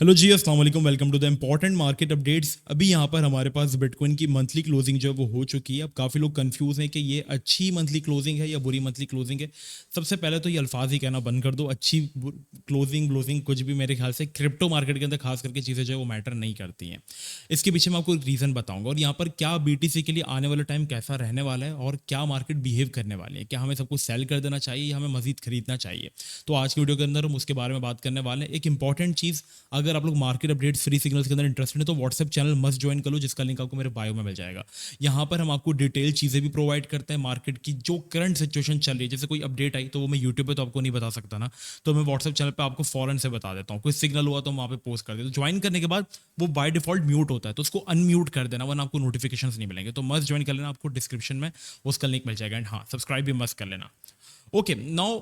Hello जी, अस्सलाम वालेकुम। Welcome to the important market updates. अभी यहाँ पर हमारे पास बिटकॉइन की मंथली क्लोजिंग जो है वो हो चुकी है। अब काफ़ी लोग कंफ्यूज हैं कि ये अच्छी मंथली क्लोजिंग है या बुरी मंथली क्लोजिंग है। सबसे पहले तो ये अल्फाज ही कहना बंद कर दो, अच्छी क्लोजिंग क्लोजिंग कुछ भी। मेरे ख्याल से क्रिप्टो मार्केट के अंदर खास करके चीज़ें जो है वो मैटर नहीं करती हैं। इसके पीछे मैं आपको रीज़न बताऊंगा और यहाँ पर क्या बीटीसी के लिए आने वाला टाइम कैसा रहने वाला है और क्या मार्केट बिहेव करने वाली है। क्या हमें सब कुछ सेल कर देना चाहिए या हमें मजीद खरीदना चाहिए। तो आज की वीडियो के अंदर हम उसके बारे में बात करने वाले हैं। एक इंपॉर्टेंट चीज़, अगर आप लोग मार्केट अपडेट्स फ्री सिग्नल्स के अंदर इंटरेस्टेड है तो व्हाट्सएप चैनल मस्ट ज्वाइन कर लो, जिसका लिंक आपको मेरे बायो में मिल जाएगा। यहाँ पर हम आपको डिटेल चीज़ें भी प्रोवाइड करते हैं मार्केट की, जो करंट सिचुएशन चल रही है। जैसे कोई अपडेट आई तो वो मैं यूट्यूब पे तो आपको नहीं बता सकता ना, तो मैं व्हाट्सएप चैनल पे आपको फॉरन से बता देता हूँ। कोई सिग्नल हुआ तो हम वहाँ पे पोस्ट कर देते। तो ज्वाइन करने के बाद वो बाय डिफॉल्ट म्यूट होता है, तो उसको अनम्यूट कर देना, वरना आपको नोटिफिकेशन नहीं मिलेंगे। तो मस्ट ज्वाइन कर लेना, आपको डिस्क्रिप्शन में उसका लिंक मिल जाएगा। एंड हाँ, सब्सक्राइब भी मस्ट कर लेना। Okay, now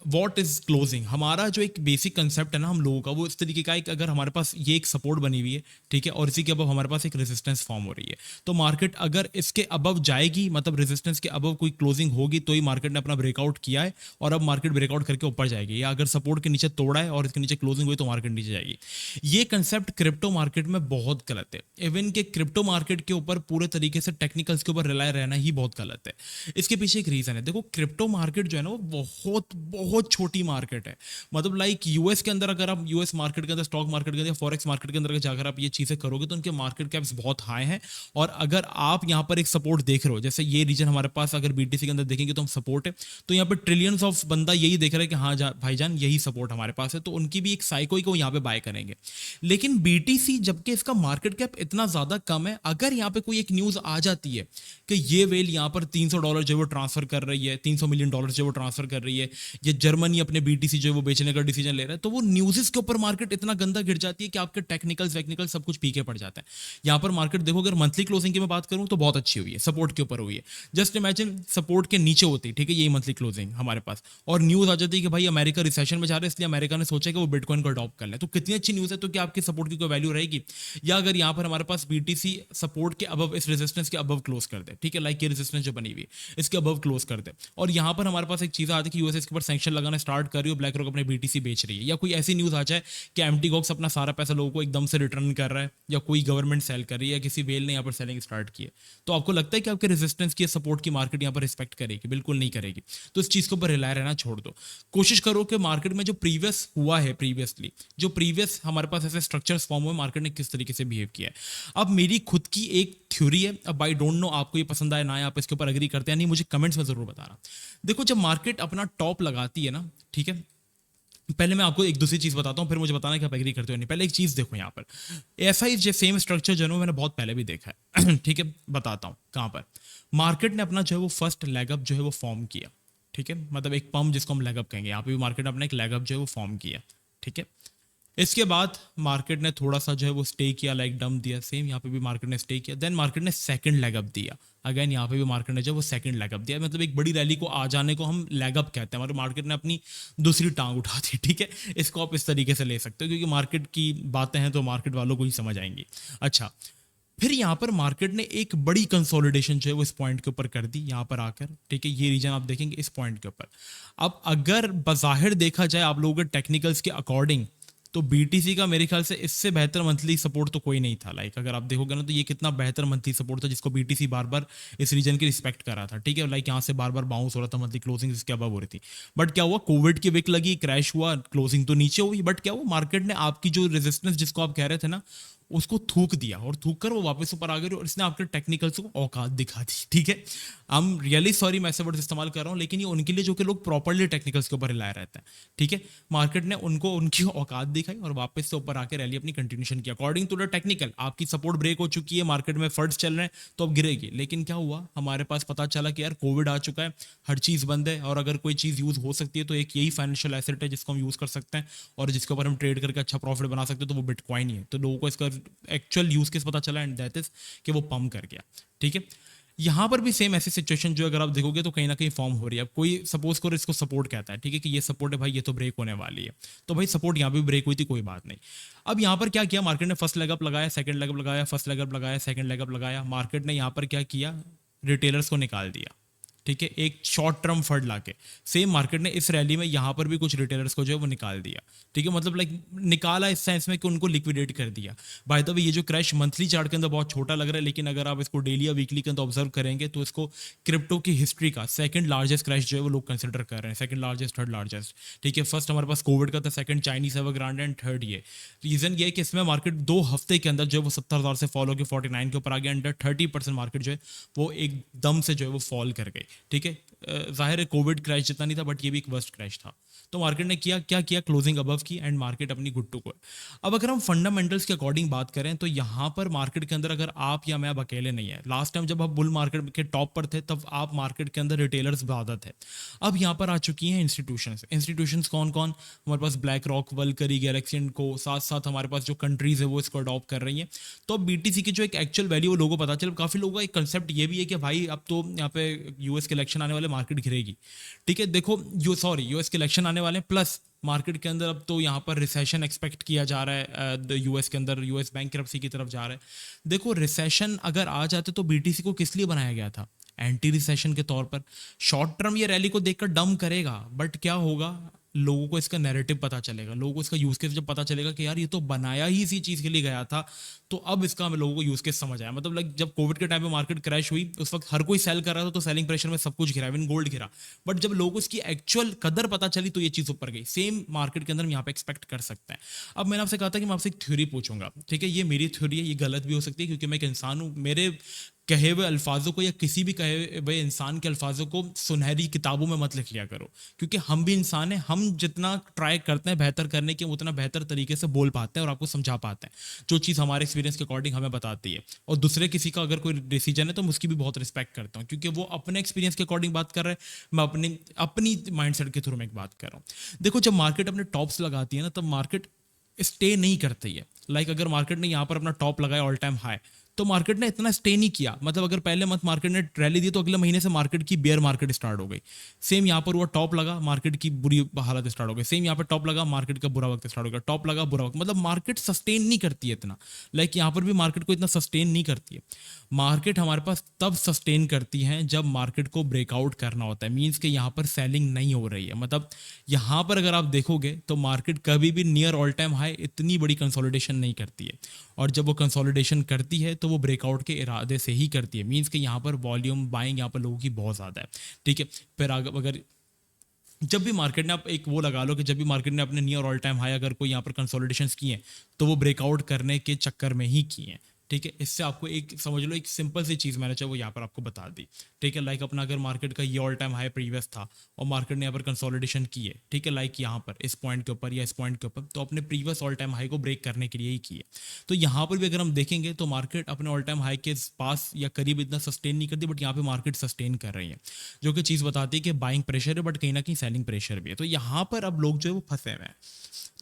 what is closing. हमारा जो एक बेसिक कंसेप्ट है ना हम लोगों का, वो इस तरीके का है कि अगर हमारे पास ये एक सपोर्ट बनी हुई है, ठीक है, और इसी के अबव हमारे पास एक रेजिस्टेंस फॉर्म हो रही है, तो मार्केट अगर इसके अबव जाएगी, मतलब रेजिस्टेंस के अबव कोई क्लोजिंग होगी, तो ही मार्केट ने अपना ब्रेकआउट किया है और अब मार्केट ब्रेकआउट करके ऊपर जाएगी। या अगर सपोर्ट के नीचे तोड़ा है और इसके नीचे क्लोजिंग हुई तो मार्केट नीचे जाएगी। ये कंसेप्ट क्रिप्टो मार्केट में बहुत गलत है। इवन के क्रिप्टो मार्केट के ऊपर पूरे तरीके से टेक्निकल्स के ऊपर रिलाय रहना ही बहुत गलत है। इसके पीछे एक रीजन है। देखो, क्रिप्टो मार्केट जो है ना वो बहुत बहुत छोटी मार्केट है। मतलब लाइक यूएस के अंदर, अगर आप यूएस मार्केट के अंदर, स्टॉक मार्केट के अंदर, फॉरेक्स मार्केट के अंदर जाकर आप ये चीजें करोगे तो उनके मार्केट कैप्स बहुत हाई हैं। और अगर आप यहाँ पर एक सपोर्ट देख रहे हो, जैसे ये रीजन हमारे पास अगर बीटीसी के अंदर देखेंगे तो हम सपोर्ट है, तो यहाँ पर ट्रिलियंस ऑफ बंदा यही देख रहा है कि हाँ भाईजान यही सपोर्ट हमारे पास है, तो उनकी भी एक साइको ही को यहाँ पे बाय करेंगे। लेकिन बीटीसी, जबकि इसका मार्केट कैप इतना ज्यादा कम है, अगर यहाँ पे कोई एक न्यूज आ जाती है कि ये वेल यहाँ पर $300 जो वो ट्रांसफर कर रही है, $300 मिलियन जो वो ट्रांसफर कर रही है, ये जर्मनी अपने बीटीसी जो वो बेचने का डिसीजन ले रहा है, तो वो न्यूज़ के ऊपर मार्केट इतना गंदा गिर जाती है कि आपके टेक्निकल वेक्निकल सब कुछ पीके पड़ जाता है। यहाँ पर मार्केट देखो, अगर मंथली क्लोजिंग की मैं बात करूँ तो बहुत अच्छी हुई है, सपोर्ट के ऊपर हुई है। जस्ट इमेजिन सपोर्ट के नीचे होती, ठीक है, यही मंथली क्लोजिंग हमारे पास, और न्यूज आ जाती है कि भाई अमेरिका रिसेशन में जा रहा है, इसलिए अमेरिका ने सोचा कि वो बिटकॉइन को अडॉप्ट कर ले, तो कितनी अच्छी न्यूज है। तो क्या आपकी सपोर्ट की कोई वैल्यू रहेगी? या अगर यहाँ पर हमारे पास बीटीसी सपोर्ट के अबव, इस रेजिस्टेंस के अबव क्लोज कर दे, ठीक है, लाइक ये रेजिस्टेंस जो बनी हुई है इसके अबव क्लोज कर दे, और यहाँ पर हमारे पास एक चीज आती है कि यूएस इसके ऊपर सैंक्शन लगाना स्टार्ट कर रही हो, ब्लैक रॉक अपने बीटीसी बेच रही है, या कोई ऐसी न्यूज आ जाए कि एमटी गॉक्स अपना सारा पैसा लोगों को एकदम से रिटर्न कर रहा है, या कोई गवर्नमेंट सेल कर रही है, या किसी वेल ने यहाँ पर सेलिंग स्टार्ट की है, तो आपको लगता है कि आपके रेजिस्टेंस की सपोर्ट की मार्केट यहाँ पर रिस्पेक्ट करेगी? बिल्कुल नहीं करेगी। तो इस चीज के ऊपर रिलाय रहना छोड़ दो। कोशिश करो कि मार्केट में जो प्रीवियस हुआ है, प्रीवियसली जो प्रीवियस हमारे पास ऐसे स्ट्रक्चर्स फॉर्म हुए, मार्केट ने किस तरीके से बिहेव किया है। अब मेरी खुद की एक थ्योरी है, अब आई डोंट नो आपको ये पसंद आए ना आए, आप इसके ऊपर एग्री करते हैं नहीं, मुझे कमेंट्स में जरूर बताना। देखो, जब मार्केट अपना टॉप लगाती है ना, ठीक है, पहले मैं आपको एक दूसरी चीज बताता हूँ, फिर मुझे बताना कि आप एग्री करते हो नहीं। पहले एक चीज देखो, यहाँ पर ऐसा ही जो सेम स्ट्रक्चर जो है मैंने बहुत पहले भी देखा है ठीक है, बताता हूँ कहाँ पर मार्केट ने अपना जो है वो फर्स्ट लेगअप जो है वो फॉर्म किया, ठीक है, मतलब एक पम्प जिसको हम लेगअप कहेंगे, यहाँ पे भी मार्केट ने अपना एक लेगअप जो है वो फॉर्म किया, ठीक है। इसके बाद मार्केट ने थोड़ा सा जो है वो स्टे किया, लाइक डम दिया, सेम यहाँ पे भी मार्केट ने स्टे किया। देन मार्केट ने सेकंड लेग अप दिया, अगेन यहाँ पे भी मार्केट ने जो वो सेकंड लेग अप दिया। मतलब एक बड़ी रैली को आ जाने को हम लेग अप कहते हैं, मतलब मार्केट ने अपनी दूसरी टांग उठा दी, ठीक है। इसको आप इस तरीके से ले सकते हो, क्योंकि मार्केट की बातें हैं तो मार्केट वालों को ही समझ आएंगी। अच्छा, फिर यहाँ पर मार्केट ने एक बड़ी कंसोलिडेशन जो है वो इस पॉइंट के ऊपर कर दी, यहाँ पर आकर, ठीक है, ये रीजन आप देखेंगे इस पॉइंट के ऊपर। अब अगर बज़ाहिर देखा जाए आप लोगों के टेक्निकल्स के अकॉर्डिंग, तो बीटीसी का मेरे ख्याल से इससे बेहतर मंथली सपोर्ट तो कोई नहीं था। लाइक अगर आप देखोगे ना, तो ये कितना बेहतर मंथली सपोर्ट था जिसको बीटीसी बार बार इस रीजन की रिस्पेक्ट कर रहा था, ठीक है। लाइक यहाँ से बार बार बाउंस हो रहा था, मंथली क्लोजिंग इसके अबव हो रही थी। बट क्या हुआ, कोविड की विक लगी, क्रैश हुआ, क्लोजिंग तो नीचे हुई, बट क्या हुआ, मार्केट ने आपकी जो रेजिस्टेंस जिसको आप कह रहे थे ना, उसको थूक दिया, और थूक कर वो वापस ऊपर आ गई, और इसने आपके टेक्निकल्स को औकात दिखा दी, ठीक है। आई एम रियली सॉरी मैं ऐसे वर्ड इस्तेमाल कर रहा हूँ, लेकिन ये उनके लिए जो कि लोग प्रॉपर्ली टेक्निकल्स के ऊपर रिलाय रहते हैं, ठीक है। मार्केट ने उनको उनकी औकात दिखाई और वापस से ऊपर आकर रैली अपनी कंटिन्यूशन की अकॉर्डिंग टू द टेक्निकल। आपकी सपोर्ट ब्रेक हो चुकी है, मार्केट में फंड्स चल रहे हैं, तो अब गिरेगी। लेकिन क्या हुआ, हमारे पास पता चला कि यार कोविड आ चुका है, हर चीज़ बंद है, और अगर कोई चीज़ यूज़ हो सकती है तो एक यही फाइनेंशियल एसेट है जिसको हम यूज़ कर सकते हैं और जिसके ऊपर हम ट्रेड करके अच्छा प्रॉफिट बना सकते हैं, तो वो बिटकॉइन ही है। तो लोगों को इसका एक्चुअल यूज केस पता चला, एंड दैट इज कि वो पम्प कर गया, ठीक है। यहाँ पर भी सेम ऐसी सिचुएशन जो अगर आप देखोगे तो कहीं ना कहीं फॉर्म हो रही है। अब कोई सपोज करो इसको सपोर्ट कहता है, ठीक है, कि ये सपोर्ट है भाई, ये तो ब्रेक होने वाली है, तो भाई सपोर्ट यहाँ पे भी ब्रेक हुई थी, कोई बात नहीं। अब यहाँ पर क्या किया, मार्केट ने फर्स्ट लेगअप लगाया, सेकंड लेगअप लगाया, फर्स्ट लेगअप लगाया, सेकंड लेगअप लगाया। मार्केट ने यहाँ पर क्या किया, रिटेलर्स को निकाल दिया, ठीक है, एक शॉर्ट टर्म फंड लाके सेम मार्केट ने इस रैली में यहाँ पर भी कुछ रिटेलर्स को जो है वो निकाल दिया। ठीक है, मतलब लाइक निकाला इस सेंस में कि उनको लिक्विडेट कर दिया। बाय द वे ये जो क्रैश मंथली चार्ट के अंदर बहुत छोटा लग रहा है, लेकिन अगर आप इसको डेली या वीकली के अंदर ऑब्जर्व करेंगे तो इसको क्रिप्टो की हिस्ट्री का सेकंड लार्जेस्ट क्रैश जो है वो लोग कंसिडर कर रहे हैं, सेकंड लार्जेस्ट, थर्ड लार्जेस्ट। ठीक है, फर्स्ट हमारे पास कोविड का था, second Chinese Evergrande and third ये। रीजन ये है कि इसमें मार्केट 2 हफ्ते के अंदर जो है वो 70,000 से फॉल होकर 49 के ऊपर आ गया, अंडर 30% मार्केट जो है वो एकदम से जो है वो फॉल कर गई। ठीक है, जाहिर है कोविड क्रैश जितना नहीं था, बट ये भी एक वर्स्ट क्रैश था। तो मार्केट ने क्या किया, क्लोजिंग अबव की एंड मार्केट अपनी गुड टू गो। अब अगर हम फंडामेंटल्स के अकॉर्डिंग बात करें तो यहाँ पर मार्केट के अंदर अगर आप या मैं अब अकेले नहीं है, लास्ट टाइम जब आप बुल मार्केट के टॉप पर थे तब आप मार्केट के अंदर रिटेलर्स ज़्यादा थे। अब यहाँ पर आ चुकी हैं इंस्टीट्यूशंस कौन कौन, हमारे पास ब्लैक रॉक, वल्करी, गैलेक्सी एंड को, साथ साथ हमारे पास जो कंट्रीज है वो इसको अडॉप्ट कर रही हैं। तो अब बीटीसी की जो एक एक्चुअल वैल्यू वो लोगों को पता चले। काफ़ी लोगों का एक कंसेप्ट ये भी है कि भाई अब तो यहाँ पे यूएस के इलेक्शन आने वाले, मार्केट गिरेगी। ठीक है, देखो यूएस के इलेक्शन आने वाले, प्लस मार्केट के अंदर अब तो यहाँ पर रिसेशन एक्सपेक्ट किया जा रहा है, यूएस के अंदर यूएस बैंकरप्सी की तरफ जा रहा है। देखो रिसेशन अगर आ जाते तो बीटीसी को किस लिए बनाया गया था, एंटी रिसेशन के तौर पर। शॉर्ट टर्म ये रैली को देखकर डम करेगा, बट क्या होगा, लोगों को इसका नैरेटिव पता चलेगा, लोगों को इसका यूज केस जब पता चलेगा कि यार ये तो बनाया ही इसी चीज के लिए गया था, तो अब इसका हमें लोगों को यूज केस समझ आया। मतलब लाइक जब कोविड के टाइम पे मार्केट क्रैश हुई उस वक्त हर कोई सेल कर रहा था, तो सेलिंग प्रेशर में सब कुछ गिरा, इवन गोल्ड गिरा। बट जब लोगों को इसकी एक्चुअल कदर पता चली तो ये चीज ऊपर गई। सेम मार्केट के अंदर हम यहाँ पे एक्सपेक्ट कर सकते हैं। अब मैंने आपसे कहा था कि मैं आपसे एक थ्योरी पूछूंगा, ठीक है, ये मेरी थ्योरी है, ये गलत भी हो सकती है क्योंकि मैं एक इंसान हूँ। मेरे कहे हुए अल्फाजों को या किसी भी कहे हुए इंसान के अल्फाजों को सुनहरी किताबों में मत लिख लिया करो, क्योंकि हम भी इंसान हैं। हम जितना ट्राई करते हैं बेहतर करने के, उतना बेहतर तरीके से बोल पाते हैं और आपको समझा पाते हैं जो चीज़ हमारे एक्सपीरियंस के अकॉर्डिंग हमें बताती है। और दूसरे किसी का अगर कोई डिसीजन है तो मैं उसकी भी बहुत रिस्पेक्ट करता हूँ, क्योंकि वो अपने एक्सपीरियंस के अकॉर्डिंग बात कर रहे हैं, मैं अपनी माइंडसेट के थ्रू में एक बात कर रहा हूँ। देखो जब मार्केट अपने टॉप्स लगाती है ना, तब मार्केट स्टे नहीं करती है। लाइक अगर मार्केट ने यहाँ पर अपना टॉप लगाया ऑल टाइम हाई, तो मार्केट ने इतना स्टे नहीं किया। मतलब अगर पहले मंथ मार्केट ने रैली दी तो अगले महीने से मार्केट की बेयर मार्केट स्टार्ट हो गई। सेम यहाँ पर हुआ, टॉप लगा, मार्केट की बुरी हालत स्टार्ट हो गई। सेम यहाँ पर टॉप लगा, मार्केट का बुरा वक्त स्टार्ट हो गया, टॉप लगा, बुरा वक्त। मतलब मार्केट सस्टेन नहीं करती है इतना। लाइक यहाँ पर भी मार्केट को इतना सस्टेन नहीं करती है। मार्केट हमारे पास तब सस्टेन करती है जब मार्केट को ब्रेकआउट करना होता है, मीन्स कि यहाँ पर सेलिंग नहीं हो रही है। मतलब यहाँ पर अगर आप देखोगे तो मार्केट कभी भी नियर ऑल टाइम हाई इतनी बड़ी कंसोलिडेशन नहीं करती है, और जब वो कंसोलिडेशन करती है तो वो ब्रेकआउट के इरादे से ही करती है। मीन्स कि यहाँ पर वॉल्यूम बाइंग यहाँ पर लोगों की बहुत ज़्यादा है। ठीक है, फिर अगर जब भी मार्केट ने, आप एक वो लगा लो कि जब भी मार्केट ने अपने नियर ऑल टाइम हाई अगर कोई यहाँ पर कंसोलिडेशंस किए हैं तो वो ब्रेकआउट करने के चक्कर में ही किए हैं। ठीक है, इससे आपको एक समझ लो, एक सिंपल सी चीज़ मैंने चाहे वो यहाँ पर आपको बता दी। ठीक है, लाइक अपना अगर मार्केट का ये ऑल टाइम हाई प्रीवियस था और मार्केट ने यहाँ पर कंसोलिडेशन की है, ठीक है, लाइक यहाँ पर इस पॉइंट के ऊपर या इस पॉइंट के ऊपर, तो अपने प्रीवियस ऑल टाइम हाई को ब्रेक करने के लिए ही की है। तो यहाँ पर भी अगर हम देखेंगे तो मार्केट अपने ऑल टाइम हाई के पास या करीब इतना सस्टेन नहीं करती, बट यहाँ पे मार्केट सस्टेन कर रही है, जो कि चीज़ बताती है कि बाइंग प्रेशर है बट कहीं ना कहीं सेलिंग प्रेशर भी है। तो यहाँ पर अब लोग जो है वो फंसे हुए हैं।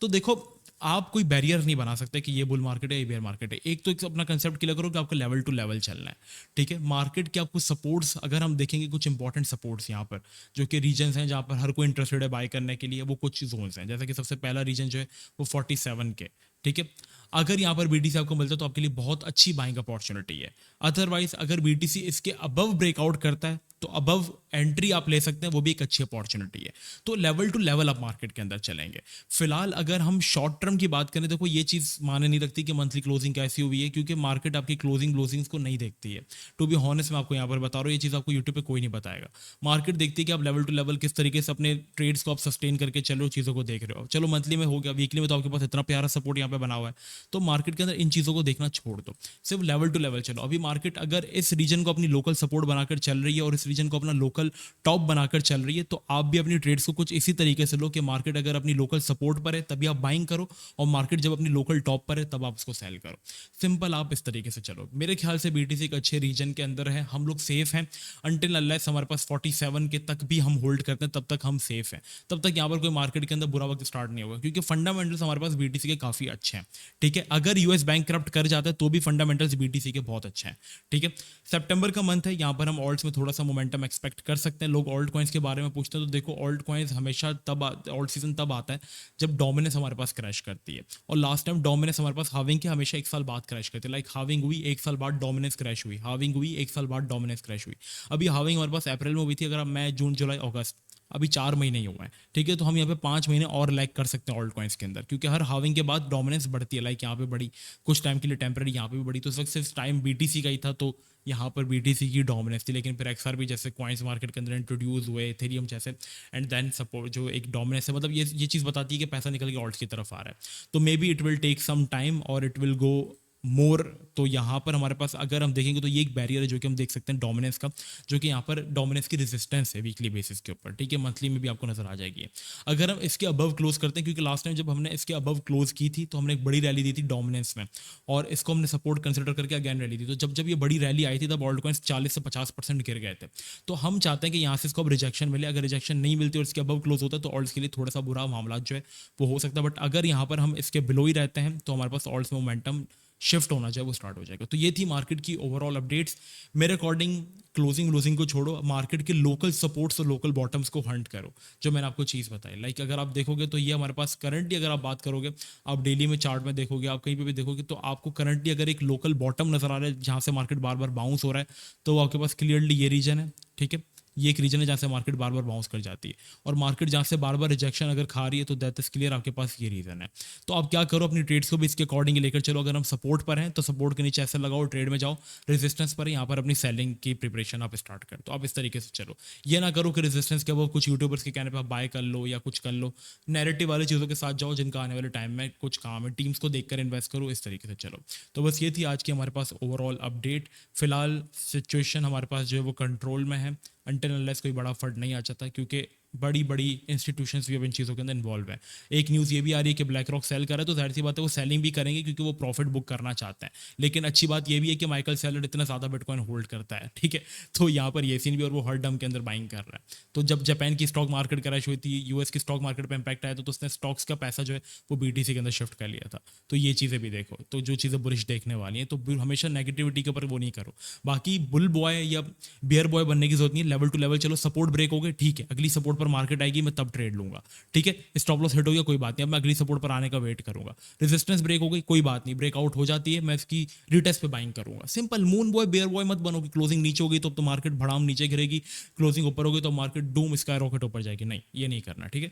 तो देखो आप कोई बैरियर नहीं बना सकते कि ये बुल मार्केट है, ये बेयर मार्केट है। एक तो एक अपना कंसेप्ट क्लियर करो कि आपको लेवल टू लेवल चलना है। ठीक है, मार्केट के आपको सपोर्ट्स अगर हम देखेंगे, कुछ इंपॉर्टेंट सपोर्ट्स यहाँ पर जो कि रीजन्स हैं जहाँ पर हर कोई इंटरेस्टेड है बाय करने के लिए, वो कुछ जोन्स हैं। जैसे कि सबसे पहला रीजन जो है वो 47 के। ठीक है, अगर यहाँ पर बीटीसी आपको मिलता है तो आपके लिए बहुत अच्छी बाइंग अपॉर्चुनिटी है। अदरवाइज अगर बीटीसी इसके अबव ब्रेकआउट करता है तो अबव एंट्री आप ले सकते हैं, वो भी एक अच्छी अपॉर्चुनिटी है। तो लेवल टू लेवल आप मार्केट के अंदर चलेंगे। फिलहाल अगर हम शॉर्ट टर्म की बात करें, देखो ये चीज़ माने नहीं रखती कि मंथली क्लोजिंग कैसी हुई है, क्योंकि मार्केट आपकी क्लोजिंग्स को नहीं देखती है। टू बी हॉनेस्ट मैं आपको यहाँ पर बता रहा हूँ, ये चीज़ आपको यूट्यूब पे कोई नहीं बताएगा। मार्केट देखती है कि आप लेवल टू लेवल किस तरीके से अपने ट्रेड्स को आप सस्टेन करके चल रहे हो, चीज़ों को देख रहे हो। चलो मंथली में हो गया, वीकली में तो आपके पास इतना प्यारा सपोर्ट यहाँ पे बना हुआ है। तो मार्केट के अंदर इन चीज़ों को देखना छोड़ दो, सिर्फ लेवल टू लेवल चलो। अभी मार्केट अगर इस रीजन को अपनी लोकल सपोर्ट बनाकर चल रही है और इस रीजन को अपना लोकल टॉप बनाकर चल रही है, तो आप भी अपनी ट्रेड्स को कुछ इसी तरीके से लो कि मार्केट अगर अपनी लोकल सपोर्ट पर है तभी आप बाइंग करो, और मार्केट जब अपनी लोकल टॉप पर है तब आप उसको सेल करो। सिंपल, आप इस तरीके से चलो। मेरे ख्याल से बीटीसी एक अच्छे रीजन के अंदर है, हम लोग सेफ हैं। अनटिल अनलेस हमारे पास 47 के तक भी हम होल्ड करते हैं, तब तक हम सेफ हैं। तब तक यहाँ पर कोई मार्केट के अंदर बुरा वक्त स्टार्ट नहीं होगा, क्योंकि फंडामेंटल्स हमारे पास बीटीसी के काफ़ी अच्छे हैं। ठीक है। अगर यूएस बैंक करप्ट कर जाता है तो भी फंडामेंटल्स बीटीसी के बहुत अच्छे हैं, ठीक है। सितंबर का मंथ है, यहाँ पर हम ऑल्ट्स में थोड़ा सा मोमेंटम एक्सपेक्ट कर सकते हैं। लोग ऑल्ट कॉइन्स के बारे में पूछते हैं, तो देखो ऑल्ट कॉइन्स हमेशा तब ऑल्ट सीजन तब आता है जब डोमिनेंस हमारे पास क्रैश करती है, और लास्ट टाइम डोमिनेंस हमारे पास हाविंग के हमेशा एक साल बाद क्रैश करती है। लाइक हाविंग हुई, एक साल बाद डोमिनेंस क्रैश हुई, हाविंग हुई, एक साल बाद डोमिनेंस क्रैश हुई। अभी हाविंग हमारे पास अप्रैल में हुई थी, अगर आप मई जून जुलाई अगस्त, अभी 4 महीने ही हुए हैं, ठीक है। तो हम यहाँ पे 5 महीने और लैग कर सकते हैं ऑल्ट कॉइन्स के अंदर, क्योंकि हर हाविंग के बाद डोमिनेंस बढ़ती है। लाइक यहाँ पे बढ़ी कुछ टाइम के लिए, टेम्पररी यहाँ पे भी बढ़ी, तो उस वक्त सिर्फ टाइम बीटीसी का ही था, तो यहाँ पर बीटीसी की डोमिनेंस थी। लेकिन फिर XRP जैसे कॉइन्स मार्केट के अंदर इंट्रोड्यूस हुए, इथेरियम जैसे, एंड देन सपोर्ट जो एक डोमिनेंस है, मतलब ये चीज़ बताती है कि पैसा निकल के ऑल्ट्स की तरफ आ रहा है। तो maybe it will take some time और इट विल गो मोर। तो यहाँ पर हमारे पास अगर हम देखेंगे तो ये एक बैरियर है जो कि हम देख सकते हैं डोमिनेंस का, जो कि यहाँ पर डोमिनेंस की रेजिस्टेंस है वीकली बेसिस के ऊपर, ठीक है। मंथली में भी आपको नजर आ जाएगी। अगर हम इसके अबव क्लोज करते हैं, क्योंकि लास्ट टाइम जब हमने इसके अबव क्लोज की थी तो हमने एक बड़ी रैली दी थी डोमिनेंस में, और इसको हमने सपोर्ट कंसिडर करके अगेन रैली दी। तो जब ये बड़ी रैली आई थी तब ऑल्ट कॉइन्स 40 से 50% गिर गए थे। तो हम चाहते हैं कि यहाँ से इसको अब रिजेक्शन मिले। अगर रिजेक्शन नहीं मिलती और इसके अबव क्लोज होता है तो ऑल्ट्स के लिए थोड़ा सा बुरा मामला जो है वो हो सकता है। बट अगर यहाँ पर हम इसके बिलो ही रहते हैं तो हमारे पास ऑल्ट्स में मोमेंटम शिफ्ट होना चाहिए, वो स्टार्ट हो जाएगा। तो ये थी मार्केट की ओवरऑल अपडेट्स। मेरे अकॉर्डिंग क्लोजिंग लूजिंग को छोड़ो, मार्केट के लोकल सपोर्ट्स और लोकल बॉटम्स को हंट करो, जो मैंने आपको चीज़ बताई। लाइक अगर आप देखोगे तो ये हमारे पास करंटली, अगर आप बात करोगे, आप डेली में चार्ट में देखोगे, आप कहीं पे भी देखोगे, तो आपको करंटली अगर एक लोकल बॉटम नजर आ रहा है जहाँ से मार्केट बार बार बाउंस हो रहा है, तो आपके पास क्लियरली ये रीजन है, ठीक है। ये एक रीजन है जहाँ से मार्केट बार बार बाउंस कर जाती है, और मार्केट जहाँ से बार बार रिजेक्शन अगर खा रही है तो दैट इज क्लियर, आपके पास ये रीजन है। तो आप क्या करो, अपनी ट्रेड्स को भी इसके अकॉर्डिंग लेकर चलो। अगर हम सपोर्ट पर हैं तो सपोर्ट के नीचे ऐसे लगाओ, ट्रेड में जाओ। रेजिस्टेंस पर यहाँ पर अपनी सेलिंग की प्रिपरेशन आप स्टार्ट कर, तो आप इस तरीके से चलो। ये ना करो कि रेजिस्टेंस के वो कुछ यूट्यूबर्स के कहने पर आप बाय कर लो या कुछ कर लो, नैरेटिव वाली चीज़ों के साथ जाओ जिनका आने वाले टाइम में कुछ काम है। टीम्स को देखकर इन्वेस्ट करो, इस तरीके से चलो। तो बस ये थी आज की हमारे पास ओवरऑल अपडेट। फिलहाल सिचुएशन हमारे पास जो है वो कंट्रोल में है, अनटिल अनलेस कोई बड़ा फंड नहीं आ जाता, क्योंकि बड़ी बड़ी इंस्टीट्यूशंस भी अब इन चीज़ों के अंदर इन्वॉल्व है। एक न्यूज़ ये भी आ रही है कि ब्लैक रॉक सेल कर रहा है, तो जाहिर सी बात है वो सेलिंग भी करेंगे क्योंकि वो प्रॉफिट बुक करना चाहते हैं। लेकिन अच्छी बात ये भी है कि माइकल सेलर इतना ज़्यादा बिटकॉइन होल्ड करता है, ठीक है। तो यहाँ पर ये सीन भी, और वो हर डम के अंदर बाइंग कर रहा है। तो जब जापान की स्टॉक मार्केट क्रैश हुई थी, यूएस की स्टॉक मार्केट पर इंपैक्ट आया तो उसने स्टॉक्स का पैसा जो है वो बीटीसी के अंदर शिफ्ट कर लिया था। तो ये चीज़ें भी देखो, तो जो चीज़ें बुलिश देखने वाली हैं, तो हमेशा नेगेटिविटी के ऊपर वो नहीं करो। बाकी बुल बॉय या बियर बॉय बनने की जरूरत नहीं है, लेवल टू लेवल चलो। सपोर्ट ब्रेक हो गए, ठीक है, अगली सपोर्ट पर मार्केट आएगी, मैं तब ट्रेड लूंगा, ठीक है। स्टॉप लॉस हिट हो गया, कोई बात नहीं, अब मैं अगली सपोर्ट पर आने का वेट करूंगा। रेजिस्टेंस ब्रेक हो गई, कोई बात नहीं, ब्रेकआउट हो जाती है, मैं इसकी रिटेस्ट पे बाइंग करूंगा। Simple. Moon boy bear boy मत बनो कि क्लोजिंग नीचे होगी तो मार्केट भड़ाम नीचे गिरेगी, क्लोजिंग ऊपर होगी तो मार्केट डूम स्काई रॉकेट ऊपर जाएगी। नहीं, ये नहीं करना, ठीक है।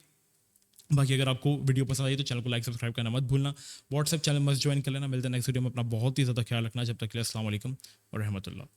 बाकी अगर आपको वीडियो पसंद आई तो चैनल को लाइक सब्सक्राइब करना मत भूलना। व्हाट्सएप चैनल मस्त ज्वाइन कर लेना। मिलते हैं नेक्स्ट वीडियो में। अपना बहुत ही ज़्यादा ख्याल रखना। जब तक के लिए अस्सलाम वालेकुम और रहमतुल्लाह।